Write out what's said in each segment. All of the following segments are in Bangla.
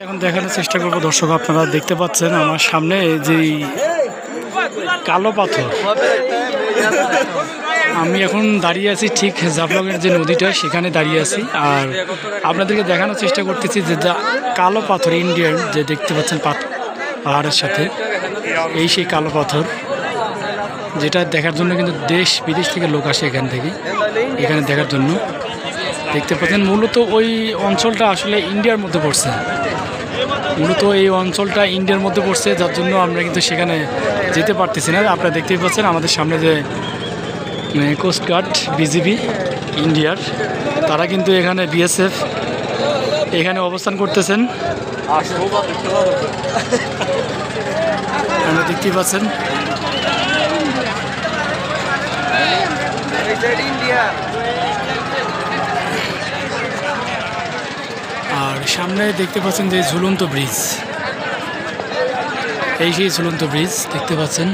এখন দেখানোর চেষ্টা করব দর্শক, আপনারা দেখতে পাচ্ছেন আমার সামনে যে কালো পাথর। আমি এখন দাঁড়িয়ে আছি ঠিক জাফলংয়ের যে নদীটা সেখানে দাঁড়িয়ে আছি, আর আপনাদেরকে দেখানোর চেষ্টা করতেছি যে কালো পাথর ইন্ডিয়ান যে দেখতে পাচ্ছেন পাহাড়ের সাথে, এই সেই কালো পাথর যেটা দেখার জন্য কিন্তু দেশ বিদেশ থেকে লোক আসে এখানে দেখার জন্য। দেখতে পাচ্ছেন মূলত ওই অঞ্চলটা আসলে ইন্ডিয়ার মধ্যে পড়ছে, যার জন্য আমরা কিন্তু সেখানে যেতে পারতেছি না। আপনারা দেখতেই পাচ্ছেন আমাদের সামনে যে কোস্টগার্ড বিজিবি ইন্ডিয়ার, তারা কিন্তু এখানে বিএসএফ এখানে অবস্থান করতেছেন। আপনারা দেখতেই পাচ্ছেন আর সামনে দেখতে পাচ্ছেন যে ঝুলন্ত ব্রিজ, এই সেই ঝুলন্ত ব্রিজ দেখতে পাচ্ছেন।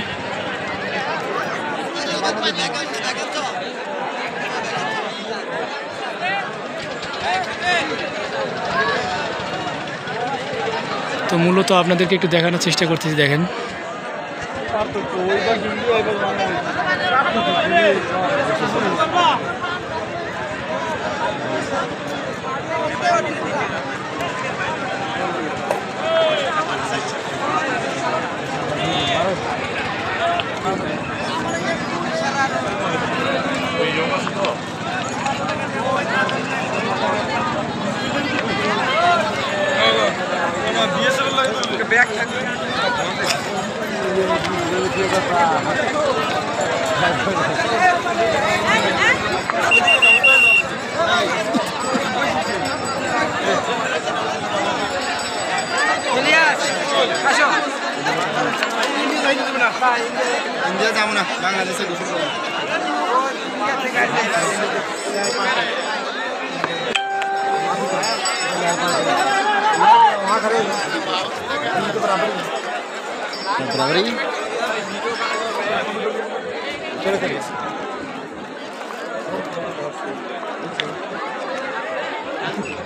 তো মূলত আপনাদেরকে একটু দেখানোর চেষ্টা করতেছি, দেখেন ইন্ডিয়া যাবো না, বাংলাদেশে গোসল করবো।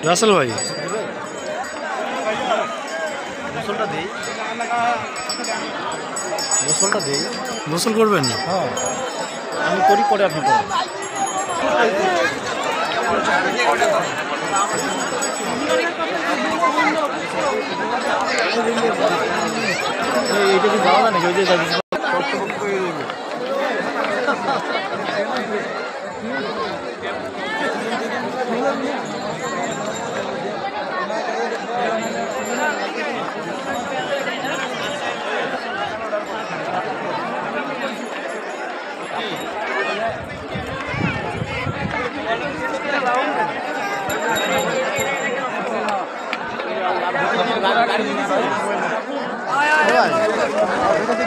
রাসেল ভাই গোসল করবেন? হ্যাঁ, আমি করি, পরে আপনি করেন। এইটা কি যাওয়া যায় নাকি? ওই যে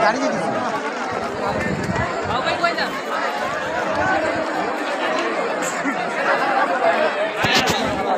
গাড়ি